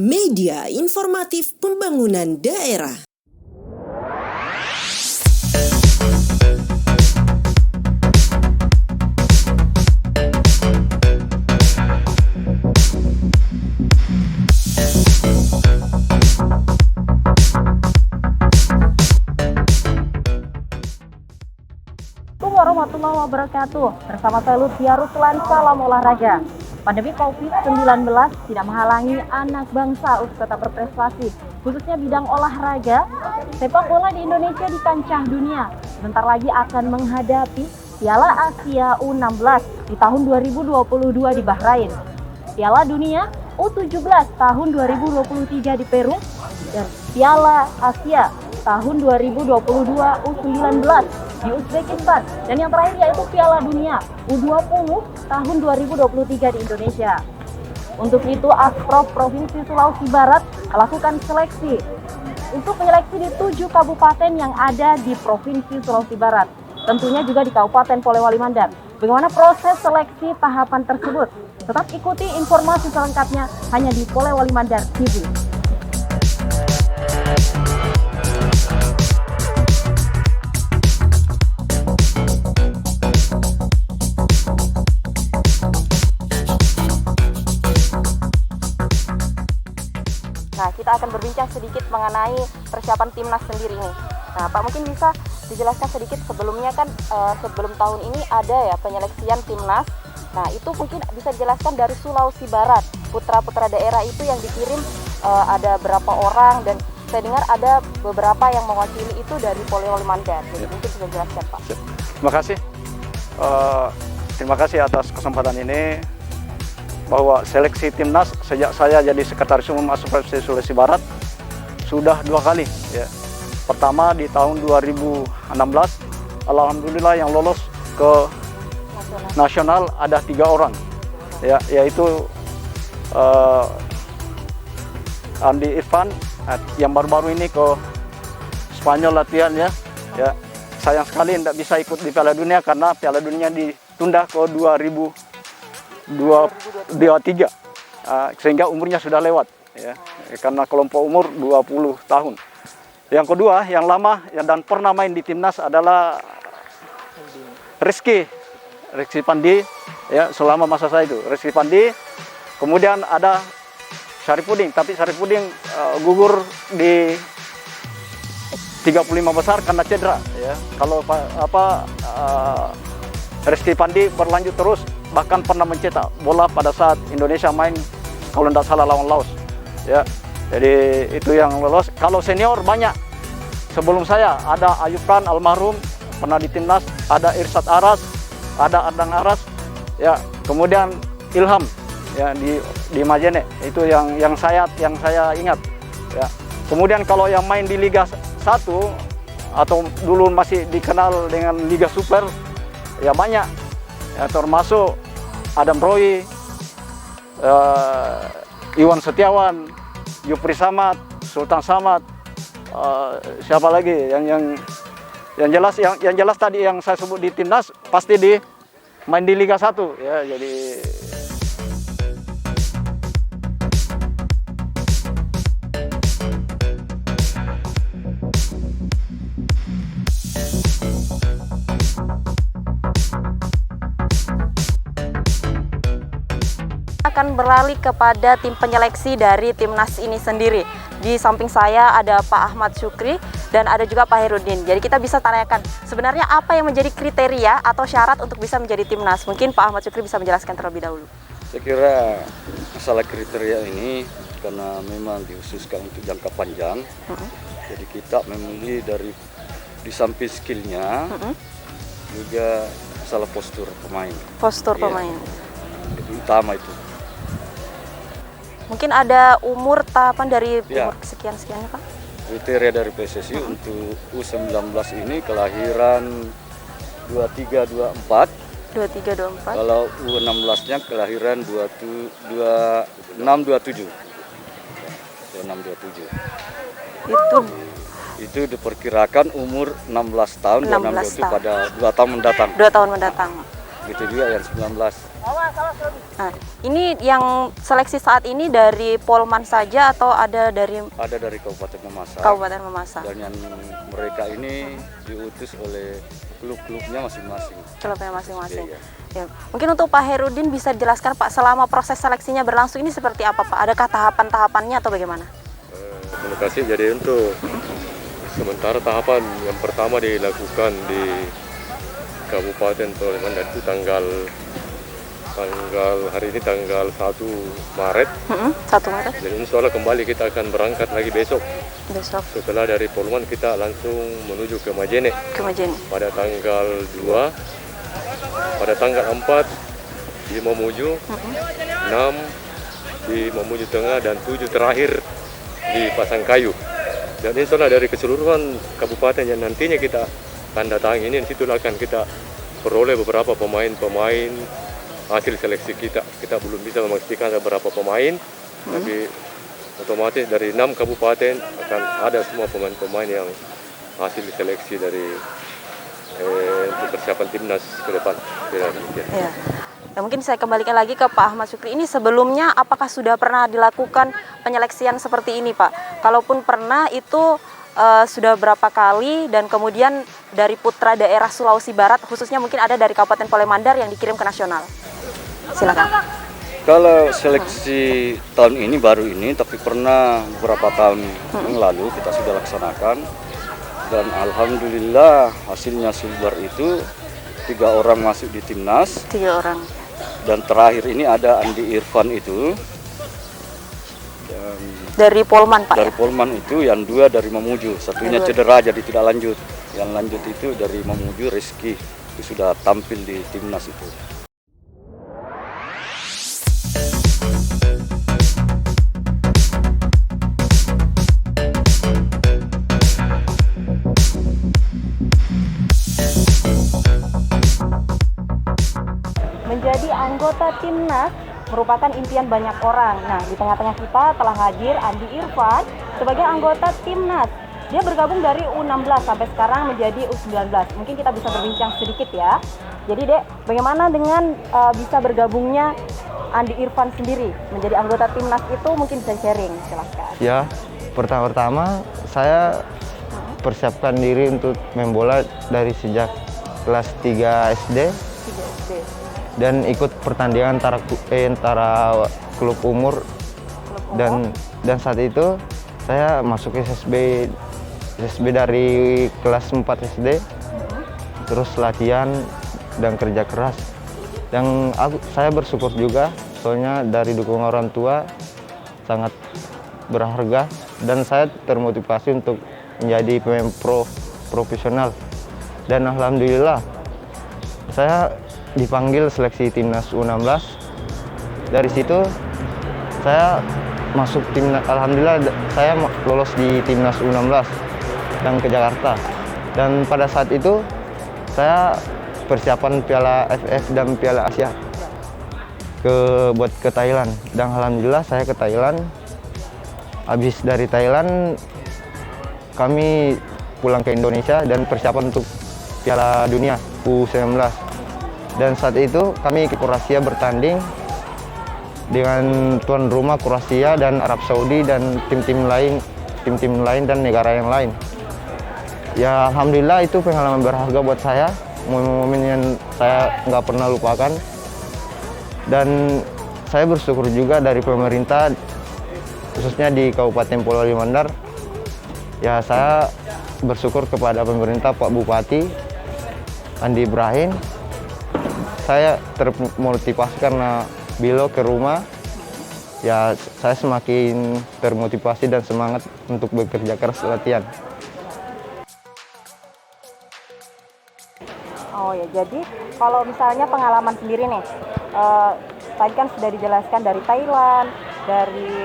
Media Informatif Pembangunan Daerah. Assalamualaikum warahmatullahi wabarakatuh. Bersama saya Lucia Ruslan, salam olahraga. Pandemi COVID-19 tidak menghalangi anak bangsa untuk tetap berprestasi, khususnya bidang olahraga. Sepak bola di Indonesia di kancah dunia sebentar lagi akan menghadapi Piala Asia U16 di tahun 2022 di Bahrain, Piala Dunia U17 tahun 2023 di Peru, dan Piala Asia tahun 2022 U19 di Uzbekistan, dan yang terakhir yaitu Piala Dunia U20 tahun 2023 di Indonesia. Untuk itu, Asprof Provinsi Sulawesi Barat melakukan seleksi untuk menyeleksi di 7 kabupaten yang ada di Provinsi Sulawesi Barat, tentunya juga di Kabupaten Polewali Mandar. Bagaimana proses seleksi tahapan tersebut? Tetap ikuti informasi selengkapnya hanya di Polewali Mandar TV. Nah, kita akan berbincang sedikit mengenai persiapan timnas sendiri ini. Nah, Pak, mungkin bisa dijelaskan sedikit sebelumnya kan sebelum tahun ini ada ya penyeleksian timnas. Nah, itu mungkin bisa dijelaskan dari Sulawesi Barat, putra-putra daerah itu yang dikirim ada berapa orang, dan saya dengar ada beberapa yang mewakili itu dari Polewali Mandar. Jadi mungkin bisa dijelaskan, Pak. Terima kasih. Terima kasih atas kesempatan ini. Bahwa seleksi timnas sejak saya jadi Sekretaris Umum Asprof Sulawesi Barat sudah 2 kali. Ya. Pertama di tahun 2016, alhamdulillah yang lolos ke nasional ada 3 orang, ya, yaitu Andi Irfan yang baru-baru ini ke Spanyol latihan ya. Ya. Sayang sekali tidak bisa ikut di Piala Dunia karena Piala Dunia ditunda ke 2023, sehingga umurnya sudah lewat ya, karena kelompok umur 20 tahun. Yang kedua, yang lama dan pernah main di timnas adalah Rizky Pandi ya, selama masa saya itu Rizky Pandi. Kemudian ada Syarifudin, tapi Syarifudin gugur di 35 besar karena cedera ya. Kalau Rizky Pandi berlanjut terus, bahkan pernah mencetak bola pada saat Indonesia main kalau tidak salah lawan Laos ya. Jadi itu yang lolos. Kalau senior banyak sebelum saya, ada Ayub Khan almarhum pernah di timnas, ada Irsad Aras, ada Adang Aras ya, kemudian Ilham ya di Majene, itu yang saya ingat ya. Kemudian kalau yang main di Liga 1 atau dulu masih dikenal dengan Liga Super ya banyak ya, termasuk Adam Roy, Iwan Setiawan, Yupri Samad, Sultan Samad, siapa lagi yang jelas tadi yang saya sebut di timnas pasti main di Liga 1 ya. Jadi akan beralih kepada tim penyeleksi dari timnas ini sendiri. Di samping saya ada Pak Ahmad Syukri dan ada juga Pak Herudin. Jadi kita bisa tanyakan sebenarnya apa yang menjadi kriteria atau syarat untuk bisa menjadi timnas. Mungkin Pak Ahmad Syukri bisa menjelaskan terlebih dahulu. Saya kira masalah kriteria ini karena memang dikhususkan untuk jangka panjang. Jadi kita memilih di samping skillnya juga masalah postur pemain. Postur pemain. Itu utama itu. Mungkin ada umur tahapan dari umur sekian-sekian Pak? Kriteria dari PSSI untuk U19 ini kelahiran 23-24. 23-24. Kalau U16-nya kelahiran 26-27. 26-27. Itu diperkirakan umur 16 tahun 16 pada 2 tahun mendatang. 2 tahun mendatang. Begitu juga yang 19. Nah, ini yang seleksi saat ini dari Polman saja atau ada dari Kabupaten Mamasa. Kabupaten Mamasa? Dan yang mereka ini diutus oleh klub-klubnya masing-masing. Klubnya masing-masing. Iya. Ya. Mungkin untuk Pak Herudin bisa dijelaskan Pak, selama proses seleksinya berlangsung ini seperti apa Pak? Adakah tahapan-tahapannya atau bagaimana? Terima kasih. Jadi untuk sementara tahapan yang pertama dilakukan di Kabupaten Polman itu tanggal hari ini tanggal 1 Maret. 1 Maret. Jadi insya Allah kembali kita akan berangkat lagi besok. Besok Setelah dari Polman kita langsung menuju ke Majene. ke Majene. Pada tanggal 2, pada tanggal 4 di Mamuju, 6 di Mamuju Tengah dan 7 terakhir di Pasangkayu. Dan insya Allah dari keseluruhan kabupaten yang nantinya kita tanda tangan ini, situlah akan kita peroleh beberapa pemain-pemain hasil seleksi kita. Kita belum bisa memastikan ada berapa pemain, tapi otomatis dari 6 kabupaten akan ada semua pemain-pemain yang hasil seleksi dari untuk persiapan timnas ke depan. Ya. Nah, mungkin saya kembalikan lagi ke Pak Ahmad Syukri. Ini sebelumnya apakah sudah pernah dilakukan penyeleksian seperti ini Pak? Kalaupun pernah itu sudah berapa kali, dan kemudian dari putra daerah Sulawesi Barat khususnya mungkin ada dari Kabupaten Polemandar yang dikirim ke nasional. Silakan. Kalau seleksi tahun ini baru ini, tapi pernah beberapa tahun yang lalu kita sudah laksanakan. Dan alhamdulillah hasilnya Sulbar itu 3 orang masuk di timnas. 3 orang. Dan terakhir ini ada Andi Irfan itu. Dan Dari Polman Pak dari ya? Polman itu yang 2 dari Mamuju, satunya cedera jadi tidak lanjut. Yang lanjut itu dari Mamuju, Rizky, itu sudah tampil di timnas itu. Menjadi anggota timnas merupakan impian banyak orang. Nah, di tengah-tengah kita telah hadir Andi Irfan sebagai anggota timnas. Dia bergabung dari U16 sampai sekarang menjadi U19. Mungkin kita bisa berbincang sedikit ya. Jadi Dek, bagaimana dengan bisa bergabungnya Andi Irfan sendiri menjadi anggota timnas itu, mungkin bisa sharing, silakan. Ya, pertama-tama saya persiapkan diri untuk main bola dari sejak kelas 3 SD. 3 SD. Dan ikut pertandingan antara klub umur, dan saat itu saya masuk SSB dari kelas 4 SD, terus latihan dan kerja keras. Dan saya bersyukur juga soalnya dari dukungan orang tua sangat berharga, dan saya termotivasi untuk menjadi pemain profesional. Dan alhamdulillah saya dipanggil seleksi timnas U16. Dari situ saya masuk timnas, alhamdulillah saya lolos di timnas U16 dan ke Jakarta. Dan pada saat itu saya persiapan Piala AFF dan Piala Asia buat ke Thailand. Dan alhamdulillah saya ke Thailand. Habis dari Thailand kami pulang ke Indonesia dan persiapan untuk Piala Dunia U19. Dan saat itu kami ke Kroasia bertanding dengan tuan rumah Kroasia dan Arab Saudi dan tim-tim lain dan negara yang lain. Ya alhamdulillah itu pengalaman berharga buat saya, momen-momen yang saya nggak pernah lupakan. Dan saya bersyukur juga dari pemerintah, khususnya di Kabupaten Polemandar. Ya saya bersyukur kepada pemerintah, Pak Bupati Andi Ibrahim. Saya termotivasi karena beliau ke rumah, ya saya semakin termotivasi dan semangat untuk bekerja keras latihan. Oh ya, jadi kalau misalnya pengalaman sendiri nih, tadi kan sudah dijelaskan dari Thailand, dari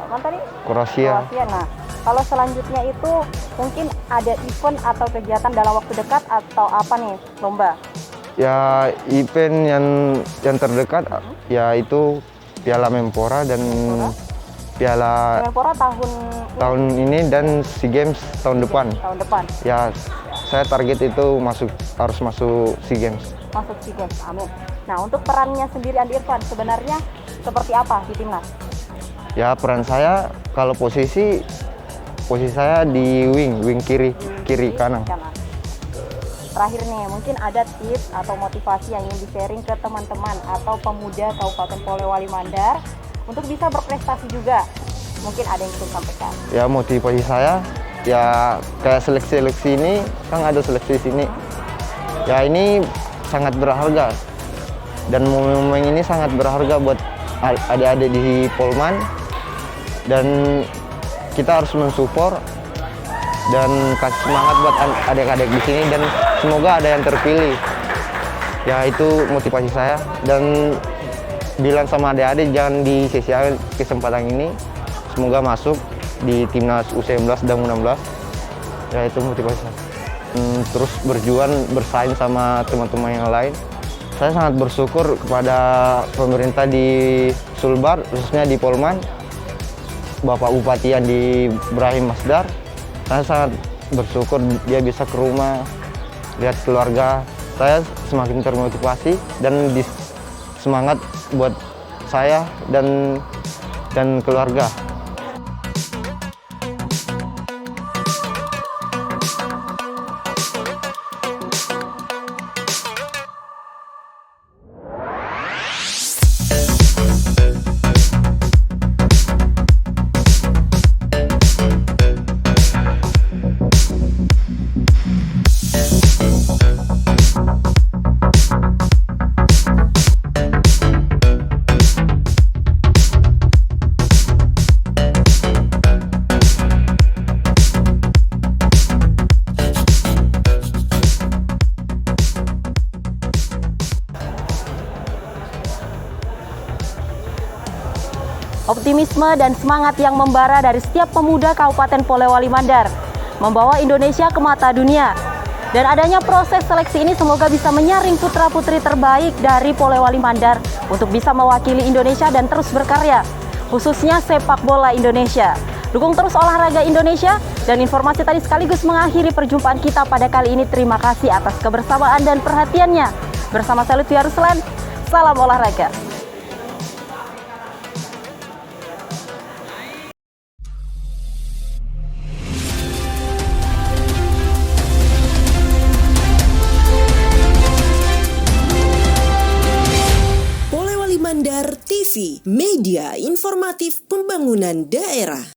mana tadi? Kroasia. Nah, kalau selanjutnya itu mungkin ada event atau kegiatan dalam waktu dekat atau apa nih, lomba? Ya event yang terdekat yaitu Piala Menpora dan Piala Menpora tahun ini dan SEA Games tahun depan. Tahun depan. Ya saya target itu harus masuk SEA Games. Masuk SEA Games, amin. Nah, untuk perannya sendiri Andi Irfan sebenarnya seperti apa di timnas? Ya, peran saya kalau posisi saya di wing kiri kanan. Terakhir nih, mungkin ada tips atau motivasi yang ingin di-sharing ke teman-teman atau pemuda Kabupaten Polewali Mandar untuk bisa berprestasi juga. Mungkin ada yang ingin sampaikan. Ya, motivasi saya ya kayak seleksi ini, kan ada seleksi sini. Ya, ini sangat berharga. Dan momen ini sangat berharga buat adik-adik di Polman. Dan kita harus mensupport dan kasih semangat buat adik-adik di sini, dan semoga ada yang terpilih. Ya, itu motivasi saya, dan bilang sama adik-adik jangan disia-siakan kesempatan ini. Semoga masuk di timnas U19 dan U16. Ya, itu motivasi saya. Terus berjuang bersaing sama teman-teman yang lain. Saya sangat bersyukur kepada pemerintah di Sulbar, khususnya di Polman, Bapak Bupati Andi Ibrahim Masdar. Saya sangat bersyukur dia bisa ke rumah, lihat keluarga. Saya semakin termotivasi dan semangat buat saya dan keluarga. Optimisme dan semangat yang membara dari setiap pemuda Kabupaten Polewali Mandar membawa Indonesia ke mata dunia. Dan adanya proses seleksi ini semoga bisa menyaring putra-putri terbaik dari Polewali Mandar untuk bisa mewakili Indonesia dan terus berkarya, khususnya sepak bola Indonesia. Dukung terus olahraga Indonesia, dan informasi tadi sekaligus mengakhiri perjumpaan kita pada kali ini. Terima kasih atas kebersamaan dan perhatiannya. Bersama saya Lutfi Ruslan, salam olahraga. Polewali Mandar TV, media informatif pembangunan daerah.